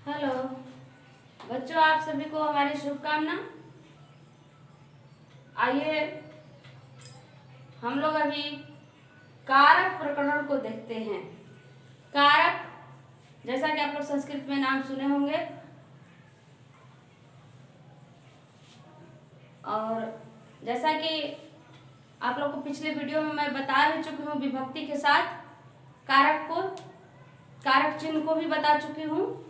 Hello बच्चों, आप सभी को हमारी शुभकामना। आइए हम लोग अभी कारक प्रकरण को देखते हैं। कारक, जैसा कि आप लोग संस्कृत में नाम सुने होंगे, और जैसा कि आप लोग को पिछले वीडियो में मैं बता भी चुकी हूँ, विभक्ति के साथ कारक चिन्ह को भी बता चुकी हूँ।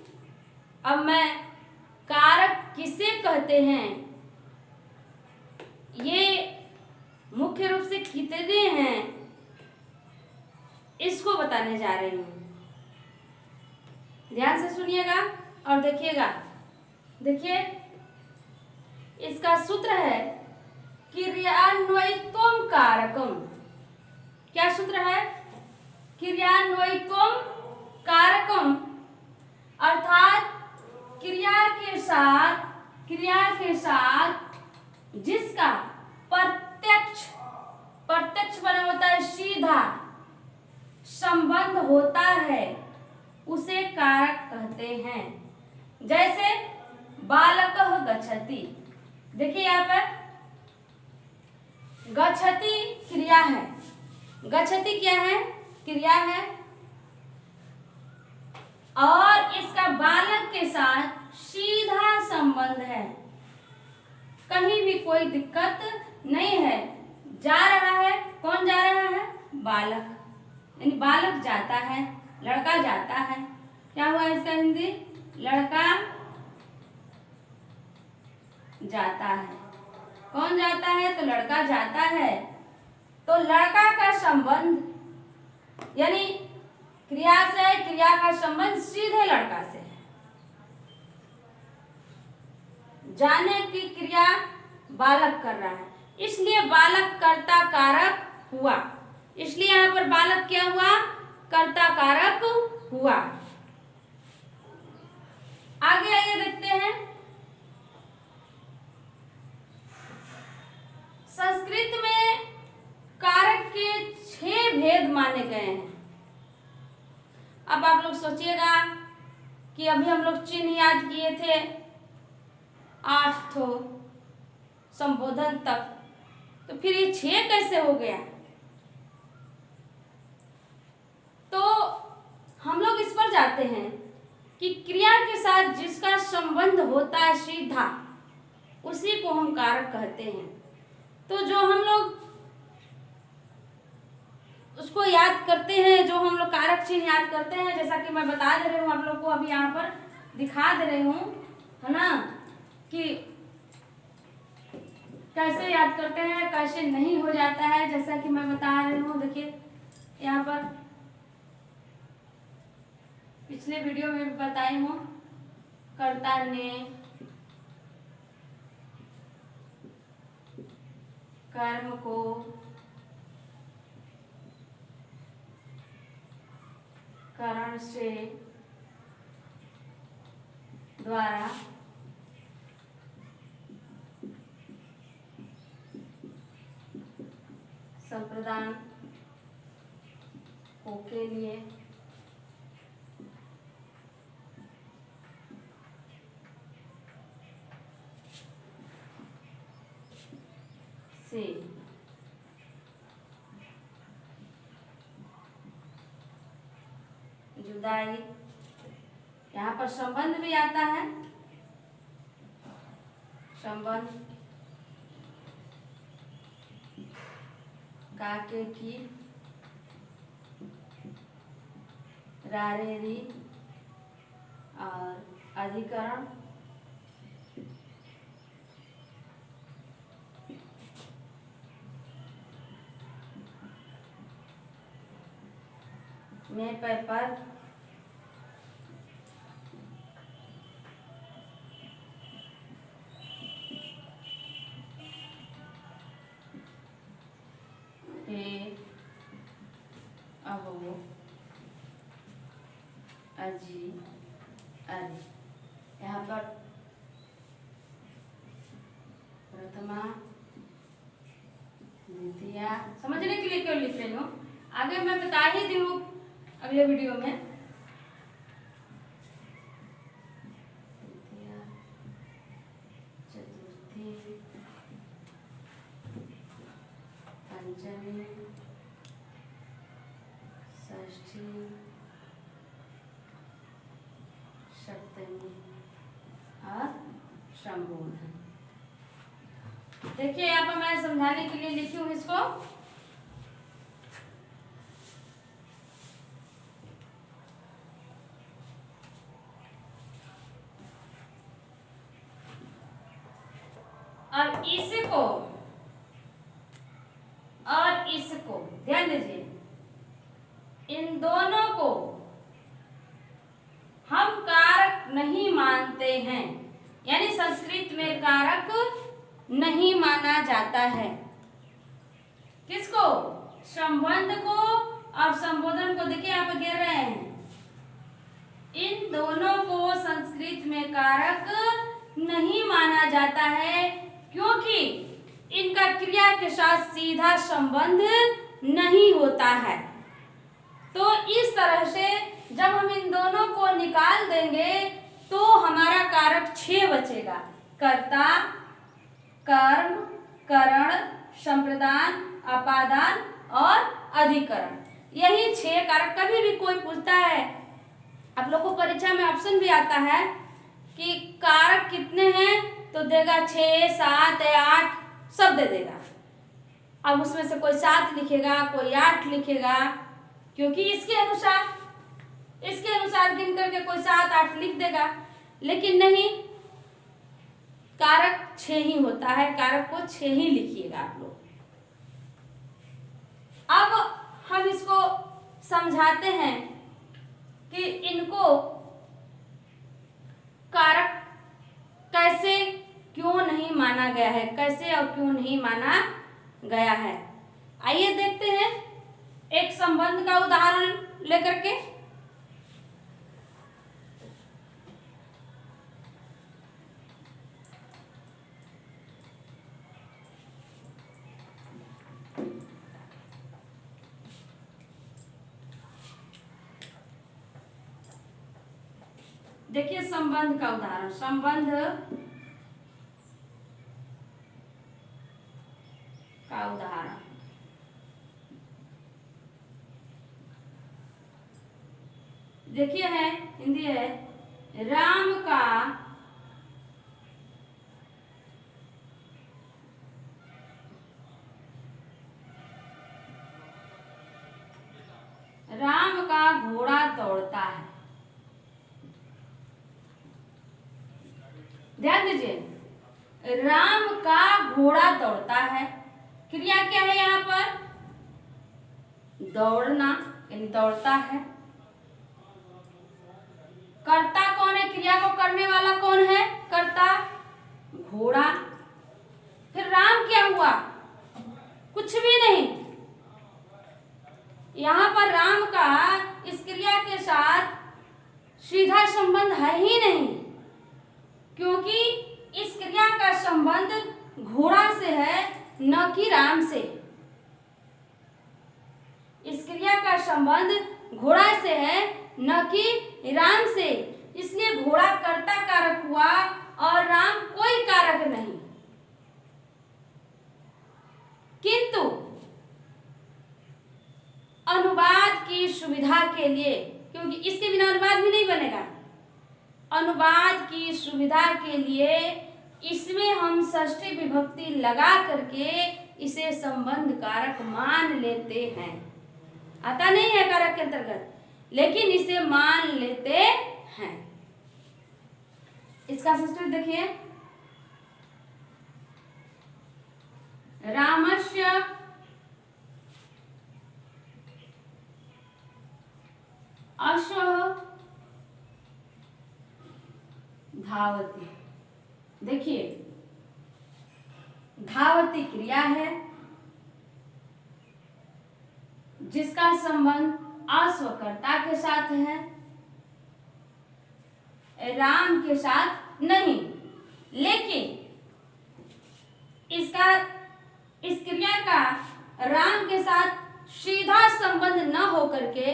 अब मैं कारक किसे कहते हैं, ये मुख्य रूप से कितने हैं, इसको बताने जा रही हूँ। ध्यान से सुनिएगा और देखिएगा। देखिए, इसका सूत्र है क्रियान्वयित्वम कारकम। क्या सूत्र है? क्रियान्वयित्वम कारकम, अर्थात क्रिया के साथ जिसका प्रत्यक्ष बना होता है, सीधा संबंध होता है, उसे कारक कहते हैं। जैसे बालकः गच्छति। देखिए यहाँ पर गच्छति क्रिया है, गच्छति क्या है? क्रिया है, और इसका बालक के साथ सीधा संबंध है, कहीं भी कोई दिक्कत नहीं है। जा रहा है, कौन जा रहा है? बालक, यानी बालक जाता है, लड़का जाता है। क्या हुआ इसका हिंदी? लड़का जाता है। कौन जाता है? तो लड़का जाता है। तो लड़का का संबंध, यानी क्रिया से क्रिया का संबंध सीधे लड़का से है। जाने की क्रिया बालक कर रहा है, इसलिए बालक कर्ता कारक हुआ। इसलिए यहाँ पर बालक क्या हुआ? कर्ता कारक हुआ। आगे आइए देखते हैं। संस्कृत में कारक के 6 भेद माने गए हैं। अब आप लोग सोचिएगा कि अभी हम लोग चिन्ह याद किए थे 8 ठो संबोधन तक, तो फिर ये 6 कैसे हो गया? तो हम लोग इस पर जाते हैं कि क्रिया के साथ जिसका संबंध होता है सीधा, उसी को हम कारक कहते हैं। तो जो हम लोग उसको याद करते हैं, जो हम लोग कारक चिन्ह याद करते हैं, जैसा कि मैं बता दे रही हूँ आप लोग को, अभी यहाँ पर दिखा दे रही हूँ, है ना, कि कैसे याद करते हैं, कैसे नहीं हो जाता है। जैसा कि मैं बता रही हूँ, देखिए यहाँ पर पिछले वीडियो में भी बताई हूँ, कर्ता ने, कर्म को, कारण से, द्वारा, संप्रदान को के लिए, से, जुदाई, यहाँ पर संबंध भी आता है, संबंध, काके की, रारेरी, और अधिकरण, में पर, अहो, अजी, अरे। यहाँ पर प्रथमा, द्वितीया, समझने के लिए क्यों लिख रही हूँ, आगे मैं बता ही दी हूँ अगले वीडियो में। षष्ठी सप्तमी और संबोधन। देखिए यहाँ पर मैं समझाने के लिए लिखी हूँ इसको। और इसको ध्यान दीजिए, इन दोनों को हम कारक नहीं मानते हैं, यानी संस्कृत में कारक नहीं माना जाता है। किसको? संबंध को और संबोधन को। देखिए यहाँ पे कह रहे हैं इन दोनों को संस्कृत में कारक नहीं माना जाता है क्योंकि इनका क्रिया के साथ सीधा संबंध नहीं होता है। तो इस तरह से जब हम इन दोनों को निकाल देंगे तो हमारा कारक 6 बचेगा। कर्ता, कर्म, करण, संप्रदान, अपादान और अधिकरण। यही 6 कारक। कभी भी कोई पूछता है, आप लोग को परीक्षा में ऑप्शन भी आता है कि कारक कितने हैं, तो देगा 6, 7 या 8 सब दे देगा। अब उसमें से कोई 7 लिखेगा, कोई 8 लिखेगा, क्योंकि इसके अनुसार गिन करके कोई 7, 8 लिख देगा। लेकिन नहीं, कारक 6 ही होता है। कारक को 6 ही लिखिएगा आप लोग। अब हम इसको समझाते हैं कि इनको कारक कैसे क्यों नहीं माना गया है, कैसे और क्यों नहीं माना गया है। आइए देखते हैं एक संबंध का उदाहरण लेकर के। देखिए संबंध का उदाहरण। संबंध का उदाहरण देखिए है, हिंदी है, राम का घोड़ा दौड़ता है। ध्यान दीजिए, राम का घोड़ा दौड़ता है। क्रिया क्या है यहाँ पर? दौड़ना, यानी दौड़ता है। कर्ता कौन है? क्रिया को करने वाला कौन है? कर्ता, घोड़ा। फिर राम क्या हुआ? कुछ भी नहीं। यहाँ पर राम का इस क्रिया के साथ सीधा संबंध है ही नहीं, क्योंकि इस क्रिया का संबंध घोड़ा से है, न कि राम से। इस क्रिया का संबंध घोड़ा से है, न कि राम से। इसलिए घोड़ा कर्ता कारक हुआ और राम कोई कारक नहीं। किंतु अनुवाद की सुविधा के लिए, क्योंकि इसके बिना अनुवाद भी नहीं बनेगा, अनुवाद की सुविधा के लिए इसमें हम षष्ठी विभक्ति लगा करके इसे संबंध कारक मान लेते हैं। आता नहीं है कारक के अंतर्गत, लेकिन इसे मान लेते हैं। इसका षष्ठी देखिए, रामस्य अश्वः धावति। देखिए, धावति क्रिया है जिसका संबंध अश्वकर्ता के साथ है, राम के साथ नहीं। लेकिन इस क्रिया का राम के साथ सीधा संबंध न होकर के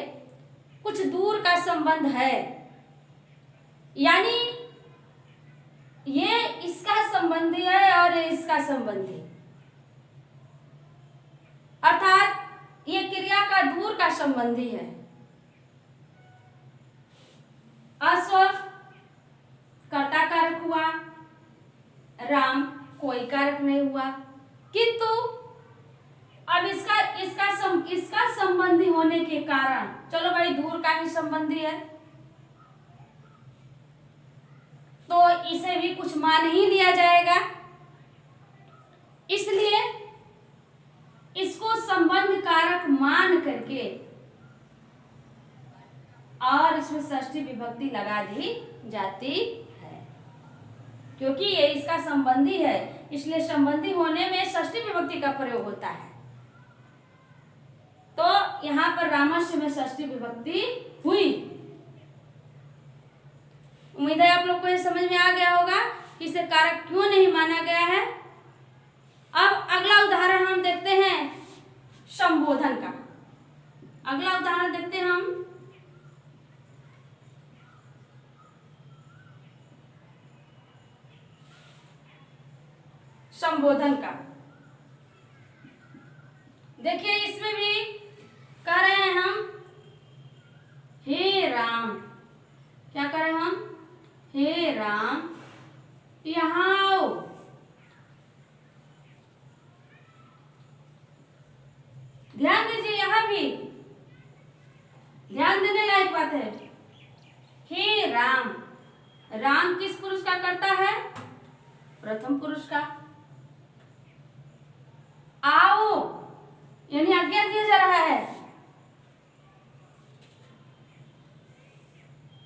कुछ दूर का संबंध है, यानी ये इसका संबंधी है और ये इसका संबंधी, अर्थात ये क्रिया का दूर का संबंधी है। नहीं हुआ, किंतु अब इसका संबंधी होने के कारण, चलो भाई दूर का ही संबंधी है तो इसे भी कुछ मान ही लिया जाएगा, इसलिए इसको संबंध कारक मान करके और इसमें षष्ठी विभक्ति लगा दी जाती है, क्योंकि ये इसका संबंधी है इसलिए संबंधी होने में षष्ठी विभक्ति का प्रयोग होता है। तो यहाँ पर रामस्य में षष्ठी विभक्ति हुई। उम्मीद है आप लोग को ये समझ में आ गया होगा कि इसे कारक क्यों नहीं माना गया है। अब अगला उदाहरण हम देखते हैं संबोधन का। अगला उदाहरण देखते हैं हम संबोधन का। देखिए इसमें भी कह रहे हैं हम हे राम, क्या कह रहे हैं हम, हे राम यहाँ आओ। ध्यान दीजिए, यहाँ भी ध्यान देने लायक बात है। हे राम, राम किस पुरुष का करता है, प्रथम पुरुष का। आओ यानी आज्ञा दिया जा रहा है,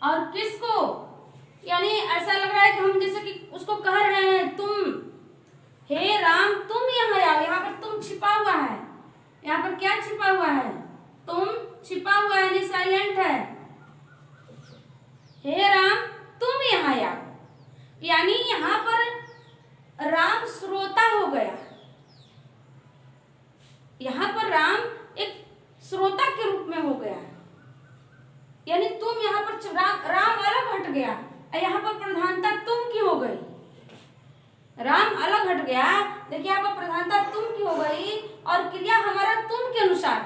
और किसको, यानी ऐसा लग रहा है कि हम जैसे कि उसको कह रहे हैं तुम, हे राम तुम यहाँ आओ। यहाँ पर तुम छिपा हुआ है, यहाँ पर क्या छिपा हुआ है, तुम छिपा हुआ है यानी साइलेंट है। हे राम तुम यहाँ आओ, यानी यहाँ पर राम श्रोता हो गया। यहाँ पर राम एक श्रोता के रूप में हो गया, यानी तुम यहाँ पर राम अलग हट गया, यहाँ पर प्रधानता तुम की हो गई। राम अलग हट गया, देखिए यहाँ पर प्रधानता तुम की हो गई और क्रिया हमारा तुम के अनुसार,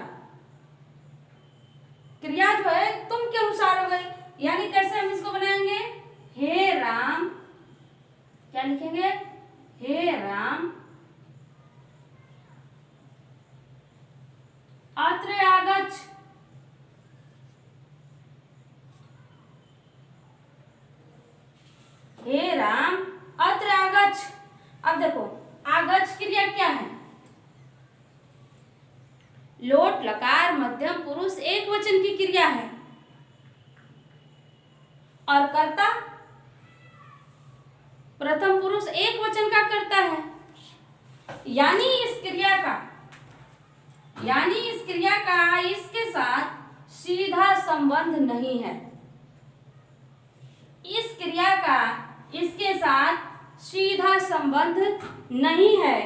क्रिया जो है तुम के अनुसार हो गई। यानी कैसे हम इसको बनाएंगे, हे राम, क्या लिखेंगे, हे राम अत्र आगच्छ। हे राम अत्र आगच्छ। अब देखो आगच्छ क्रिया क्या है, लोट लकार मध्यम पुरुष एक वचन की क्रिया है और कर्ता प्रथम पुरुष एक वचन का करता है। यानी इस क्रिया का इसके साथ सीधा संबंध नहीं है। इस क्रिया का इसके साथ सीधा संबंध नहीं है,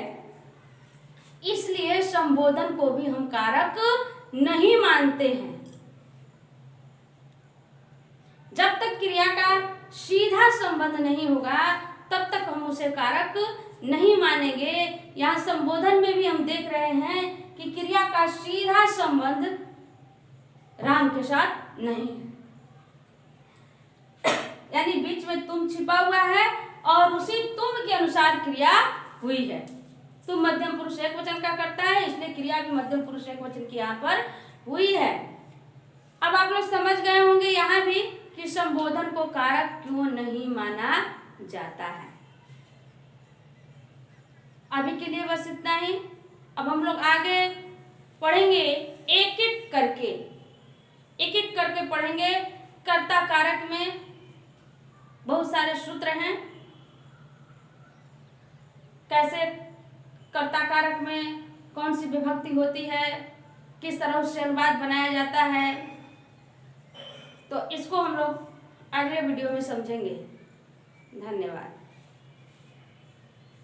इसलिए संबोधन को भी हम कारक नहीं मानते हैं। जब तक क्रिया का सीधा संबंध नहीं होगा तब तक हम उसे कारक नहीं मानेंगे। यहाँ संबोधन में भी हम देख रहे हैं कि क्रिया का सीधा संबंध राम के साथ नहीं है, यानी बीच में तुम छिपा हुआ है और उसी तुम के अनुसार क्रिया हुई है। तुम मध्यम पुरुष एक वचन का करता है, इसलिए क्रिया भी मध्यम पुरुष एक वचन की यहाँ पर हुई है। अब आप लोग समझ गए होंगे यहाँ भी कि संबोधन को कारक क्यों नहीं माना जाता है। अभी के लिए बस इतना ही। अब हम लोग आगे पढ़ेंगे एक एक करके पढ़ेंगे। कर्ता कारक में बहुत सारे सूत्र हैं, कैसे कर्ता कारक में कौन सी विभक्ति होती है, किस तरह उससे अनुवाद बनाया जाता है, तो इसको हम लोग अगले वीडियो में समझेंगे। धन्यवाद।